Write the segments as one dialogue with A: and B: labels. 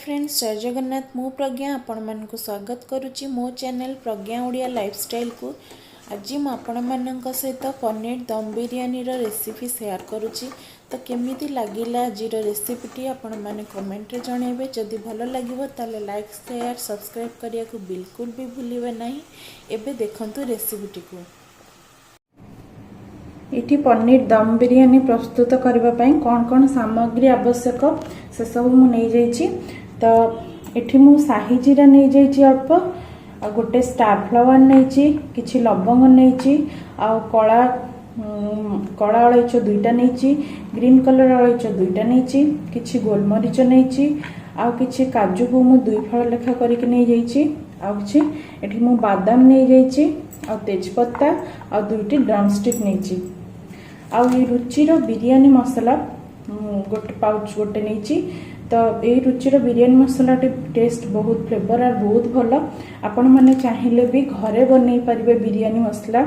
A: Friends, जय जगन्नाथ। मु प्रज्ञा आपण मानक स्वागत करुच्ची मो चैनल प्रज्ञा ओडिया लाइफस्टाइल को। आज मु आपण मानक सहित पनीर दम बिरयानी रेसिपी शेयर करुच्ची। तो केमिति लागिला आज रेसिपीटी आपण माने कमेंट रे जणेबे। जदि भल लागिवो ताले लाइक शेयर सब्सक्राइब करिया को बिल्कुल भी भूलिबे नहीं। एबे देखंतु रेसिपीटी को। इटी पनीर दम बिरयानी प्रस्तुत करने कौन कौन सामग्री आवश्यक से सब मु नहीं जाइछि। तो इठी मु शाही जीरा नहीं जाइछि अल्प, आ गोटे स्टार फ्लावर नहीं, किछि लवंग नहीं, आ कला कला अलैच दुईटा नहीं, ग्रीन कलर अलैच दुईटा नहीं, किछि गोलमरीच नहीं, आ किछि काजू को मु 2 फल लेखा करके नहीं जाइछि। आ किछि एठी मु बादाम नहीं जाइछि, आ तेजपत्ता आ 2टी ड्रमस्टिक नहीं। आउ ये रुचिर बिरयानी मसला गोटे पाउच गोटे नहीं। तो ये रुचिर बिरयानी मसला टेस्ट बहुत फ्लेवर और बहुत भल। आपण मैंने चाहिए भी घरे बन पारे बिरयानी मसला।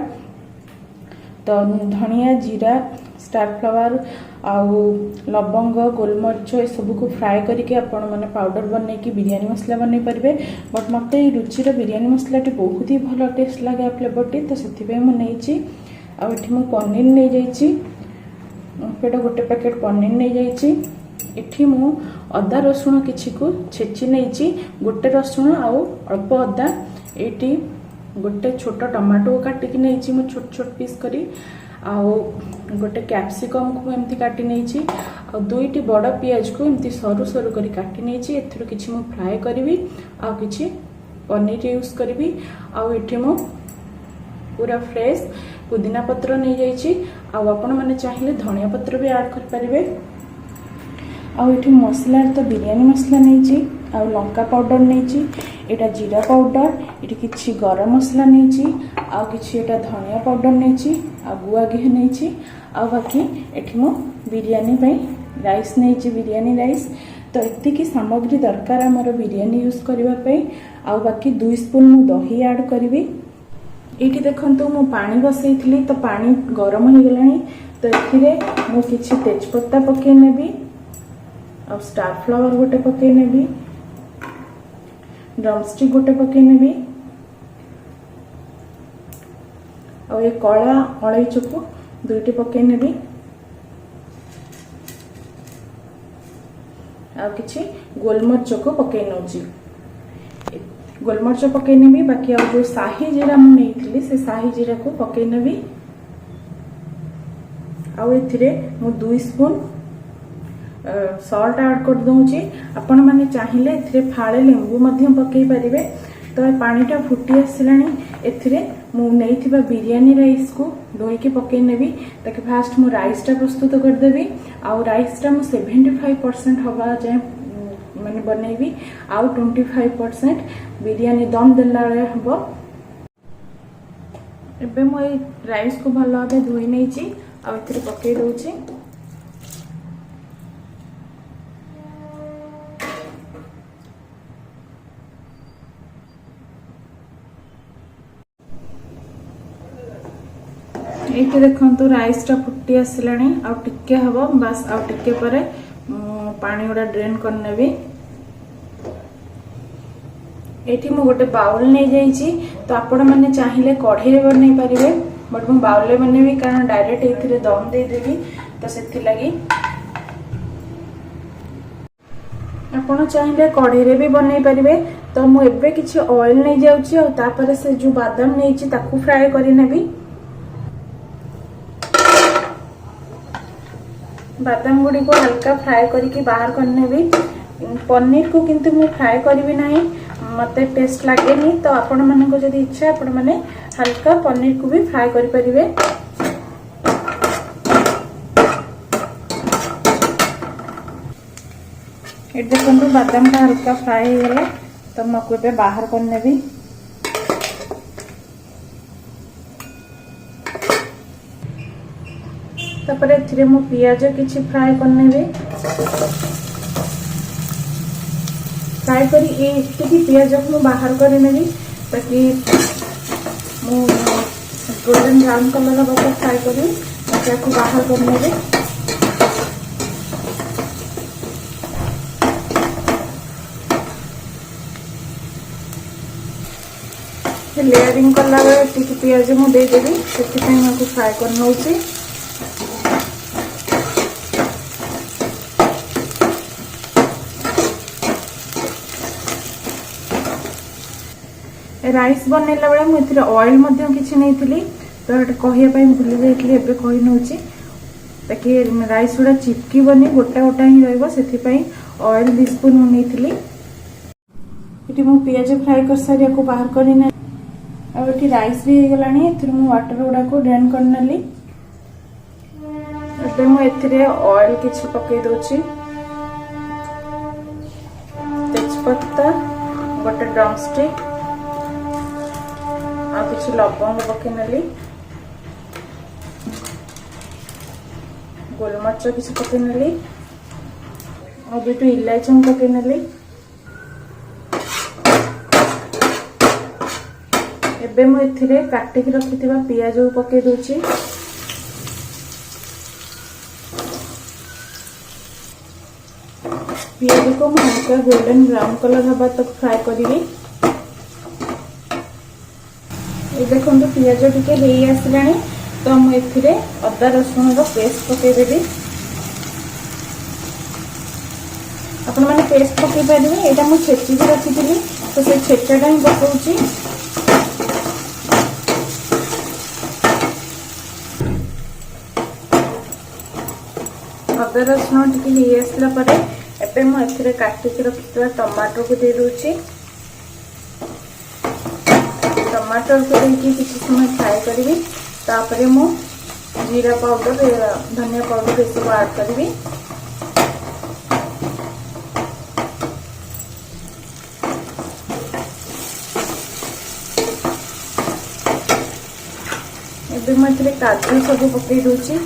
A: तो धनिया जीरा स्टार फ्लावर आउ लवंग गोलमरीच ये सब को फ्राए करके आपण मैंने पाउडर बन की बिरयानी मसला बन पारे। बट मत ये रुचिर बिरयानी मसला बहुत ही भल टेस्ट लगे फ्लेवर टी। तो से मुझे आठी मु पनीर नहीं जाइछि, पेट गोटे पैकेट पनीर नहीं जाइछि। एठी मु अदा रसुण किछि को छेची नहीं, गोटे रसुण आउ अल्प अदा, एठी गोटे छोट टमाटो काटिकी नहीं मु छोट छोट पीस करी, आउ गोटे कैप्सिकम को एमती काटी नहीं, आ 2टी बड़ पियाज को एमती सरू सरू करी काटी नहीं। एथरो किछि मु फ्राए करी, आ किछि पनीर यूज करी। आउ एठी मु पूरा फ्रेश पुदीना पत्र नहीं जाइछि। आपण मैंने चाहिए धनिया पत्र भी ऐड कर पारिबे। आउ एठी मसला तो बिरयानी मसला नहीं, आ लंका पाउडर नहीं, एटा जीरा पाउडर, एठी किछि गरम मसला नहीं, आ किछि एटा धनिया पाउडर नहीं, आ गुआ घी नहीं, आ बाकी एठी मु बिरयानी पई राइस नहीं, बिरयानी राइस। तो एतिकी सामग्री दरकार हमर बिरयानी यूज करबा पई। आ बाकी 2 स्पून मु दही ऐड करबी। ये देखो मु पानी बसई थी, तो पानी गरम हो गलानी। तो ये मु किछि तेजपत्ता पके नेबी, आ स्टार फ्लावर गोटे पके नेबी, ड्रमस्टिक गोटे पके नेबी, आ ये कला अलैच को 2टी पके नेबी, आ किछि गोलमरीच को पके नौची। गोलमरीच पके नेबी। बाकी आ जो शाही जीरा मु नहीं से शाही जीरा को पके नेबी। आउ एथिरे मु 2 स्पून सॉल्ट ऐड कर दूची। आपण माने चाहिए एथिरे फाळे लेंबू मध्यम पके पारिबे। तो पानीटा फुटी आसिलानी, एथिरे मु नैथिबा बिरयानी राइस को धोई के पके नेबी। ताकि फास्ट मु राइस टा प्रस्तुत कर देबी। आउ राइस टा मु 75% हवा जाए माने बनैबी, आउ 25% बिरयानी दम देला हम। एबे मो राइस को भल भाव धोई नहीं, आ पकई दौची। ये देखो राइस टा फुटी आसिलानी, आ टिके हम बस, आ टिके परे पानी गुड़ा ड्रेन करनेबी। एठी मु गोटे बाउल नहीं जाइछि। तो आपण माने चाहिए कढ़ाई रे बनै पारिबे, बट मु बाउल रे बनेबी कारण डायरेक्ट एथिरे दम दे देबी। तो सेथि लागि आपण चाहिए कढ़ाई रे भी बनै पारिबे। तो मु एबे किछि ऑयल नहीं जाउछि, और तापर से जो बादाम नैछि ताकू फ्राई करि नेबी। बादाम गुड़ी को हल्का फ्राई करके बाहर करने भी। पनीर को किंतु मु फ्राई करी नहीं, मते टेस्ट लगे नहीं। तो आपण माने को जदी इच्छा आपण माने हल्का पनीर को भी फ्राई करि परिबे। ए देखो बादाम का हल्का फ्राई हो गला। तो मको पे बाहर करने भी। तापर एथिरे मु पियाज किछि फ्राई करने भी। फ्राई करी एतिकी पियाज को मु बाहर कर नेबी, ताकि मु गोल्डन ब्राउन कलर बको फ्राई करी ताकि बाहर कर नेबी। लेयरिंग कला बेले टिके पियाज मु देदेवी से फ्राए कर नौची। राइस बनैला बेले मुझे ऑयल किसी नहीं तो कहवाई भूली जाइए कही नौची ताकि राइस गुड़ा चिपकबनी गोटा गोटा ही रही ऑयल 2 स्पून नहीं मु पियाज फ्राए कर सारी बाहर करना ये राइस भी हो गलानी वाटर गुड़ा को ड्रेन करनेली। मुझे ऑयल किसी पकई दूची तेजपत्ता गोटे ड्रमस्टिक आ किसी लवंग पकईनेली गोलमर्च किसी पकईनेली और 2 इलायची पकईनेली। एबे मु एथिरे काटिक रखिथिबा पियाज को पके दोची। पियाज को मु हल्का गोल्डन ब्राउन कलर हबा तक फ्राई करिवि। ए देखंतु पियाज टिके हेई आसलानी तो मु एथिरे अदा रसुन रो पेस्ट पके देबी। आपण माने पेस्ट पके पारिबे एटा मु छेची के रखिथिली तो से छेचाटा ही पकाउची। अदा रसुन टिके आसला परे एबे मु एथिरे काटिक रखिथिबा टमाटर को दे दूची। टमाटर को देकी किसी समय फ्राए करी तापरे मु जीरा पाउडर धनिया पाउडर ये सब ऐड करी। एबे मु एथिरे काजू सब पकई दूची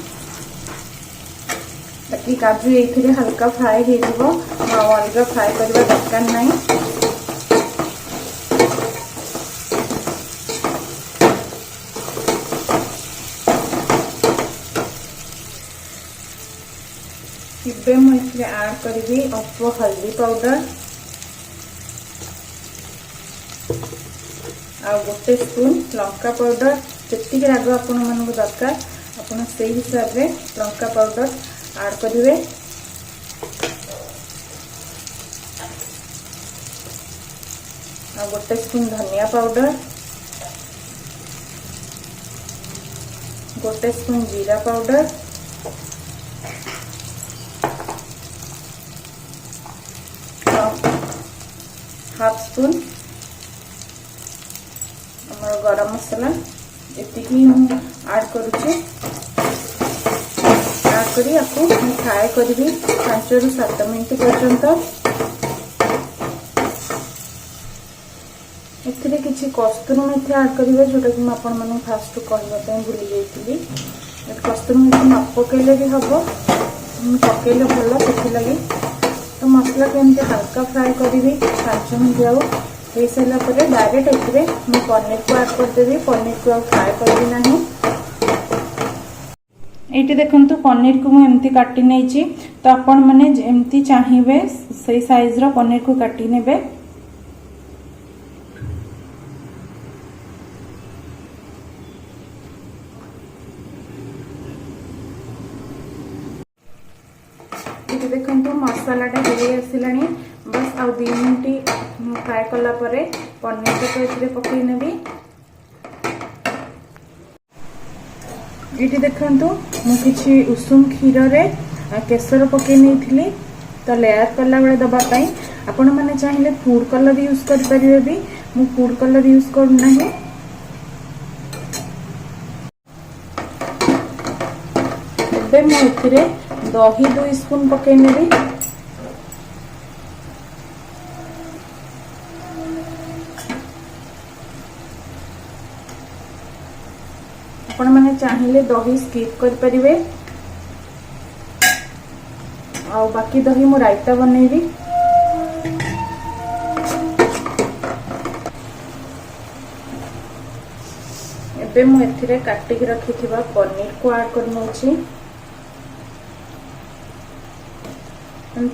A: ताकि काजू ये हल्का फ्राए हो अलग फ्राए करने दरकार नहीं। इबे मुझे ऐड करी अल्प हल्दी पाउडर आ 1 स्पून लंका पाउडर जी राग आपण मन दरकार आपण से हिसाब से लंका पाउडर ऐड करेंगे। आ 1 स्पून धनिया पाउडर 1 स्पून जीरा पाउडर हाफ स्पून गरम मसला एतिकी ऐड करुचे। ऐड करी आपको फ्राए करी 5 ରୁ 7 मिनट पर्यंत। एथिरे किछि कस्तूरी मेथी ऐड करिवे जोटा कि आपण माने फास्ट कहबा पय भूली जाइतिली। कस्तूरी मेथी न पकेले भी हबो पकेले भलो सेथि लागि तो मसला केमते हल्का फ्राए करी 5 मिनट जाओ हो सारा पर डायरेक्ट एथिरे मैं पनीर को ऐड करदेवी। पनीर को फ्राए करबी नाही। एटी देखंतु पनीर को मु एमती काटी नेची तो आपण माने एमती चाहिबे सही साइज रो पनीर को काटी नेबे। एटी देखंतु मसालाटा हेई आसिलानी बस आ 2 मिनट फ्राए कला परे पनीर को एथिरे पकई नेबी। ये देखंतु मु किछि उषुम क्षीर रे केसर पकई नहीं तो लेयर कला बेले दबा पाई आपण माने चाहिए फूड कलर यूज कर परिबे भी मु फूड कलर यूज कर नाही। एबे मु एथिरे दही 2 स्पून पकई नेबी। आपण माने चाहिए दही स्किप कर परिबे आ बाकी दही मु रायता बनैबी। एबे मु एथिरे काटिक रखिथिबा पनीर को ऐड कर नउची।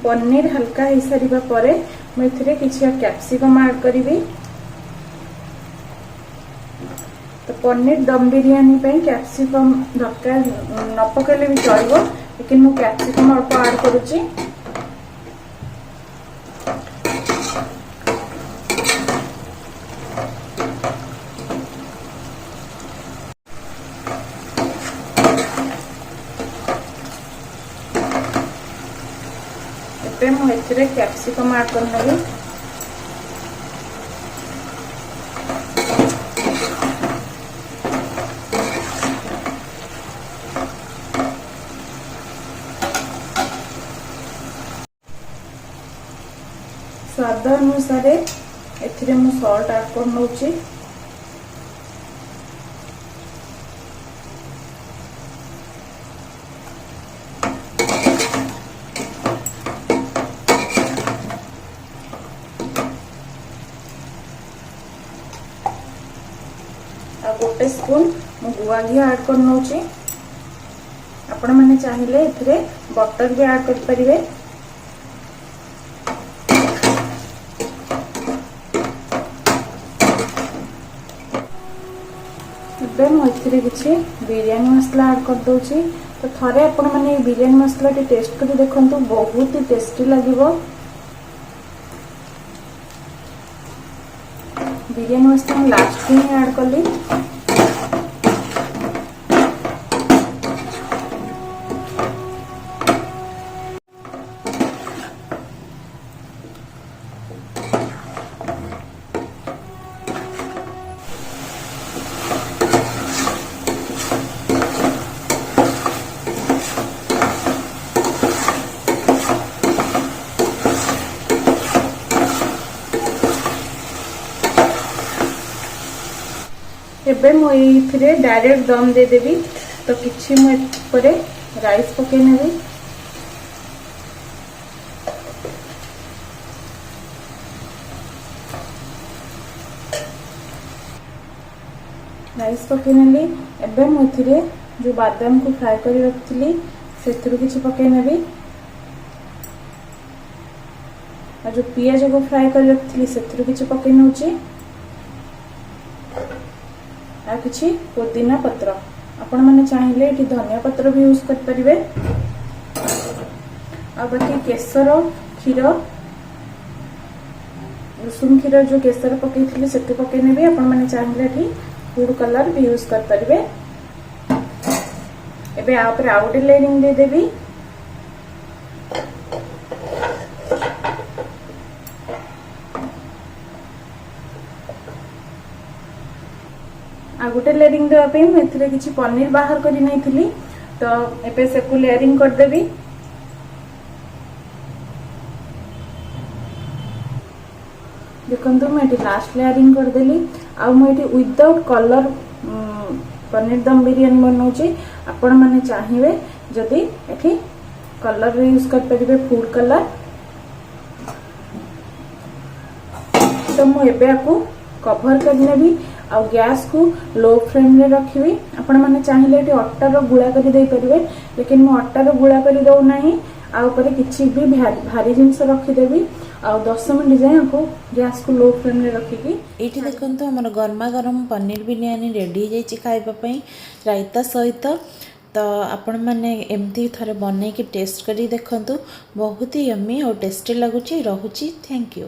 A: पनीर हल्का हो सारिबा परे मु एथिरे किछि कैप्सिकम ऐड करिवि। पनीर दम बिरयानी पे कैप्सिकम दरकार न पकेले भी चलो, लेकिन मु कैप्सिकम अल्प ऐड करुच्ची। ଏବେ ମୁଁ ଏଥିରେ କ୍ୟାପ୍ସିକମ୍ ଆଡ୍ କରିନେବି। स्वाद अनुसार एथिरे मु सॉल्ट ऐड कर नउची। गोटे स्पून मु गुआ घी ऐड कर नउची। आपण माने चाहिले एथिरे बटर भी ऐड कर परिवे। ଏବେ ମୁଁ ଏଥିରେ କିଛି ବିରିୟାନୀ ମସଲା ଆଡ୍ କରି ଦଉଛି। ତ ଥରେ ଆପଣ ମାନେ ବିରିୟାନୀ ମସଲାଟି ଟେଷ୍ଟ କରି ଦେଖନ୍ତୁ, ବହୁତ ହି ଟେଷ୍ଟି ଲାଗିବ। ବିରିୟାନୀ ମସଲା ମୁଁ ଲାଷ୍ଟ ହିଁ ଆଡ୍ କଲି। एबे मु एथिरे डायरेक्ट दम दे देबी। तो किछि मु एपरे राइस पके नेबी। राइस पके नेली। एबे मु एथिरे जो बादाम को फ्राई करी रखथिली सेथिरु किछि पके नेबी। आ जो पियाज को फ्राई करी रखथिली सेथिरु किछि पके नउची। आ किछि पुदीना पत्र, आपण माने चाहिले एठी धनिया पत्र भी यूज कर परिवे। आ बाकी केसर क्षीर उषुम क्षीर जो केसर पकेइथिले सेते पके नेबे। आपण माने चाहिले एठी फूड कलर भी यूज कर परिवे। एबे आ ऊपर आउट लेयरिंग दे देबी। आ गोटे लेयरिंग देवा पे मैं एथिरे किछि पनीर बाहर करी नै थिली। तो एबे से को लेयरिंग कर देबी। देखंतु मैं एठी लास्ट लेयरिंग कर देली। आ मैं एठी विदाउट कलर पनीर दम बिरयानी बनौची। आपण माने चाहिए जदि एठी कलर यूज कर परिबे फूड कलर। तो मु एबे आकु कवर कर नेबी। आ गैस को लो फ्लेम रे रखिबी। आपण माने चाहिए एठी अट्टा रो गुळा करी दे परिबे, लेकिन मु अट्टा रो गुळा करी दउ नाही। आ ऊपर किछि भी भारी जिंस रखि देबी। आ 10 मिनिट जाय आकु गैस को लो फ्लेम रे रखिकी।
B: एठी देखंतु हमर गरमा गरम पनीर बिरयानी रेडी जाई छि खाइबा पई रायता सहित। तो आपण माने एमती थरे बनै के टेस्ट करी देखंतु, बहुत ही यम्मी और टेस्टी लागुची। रहूची, थैंक यू।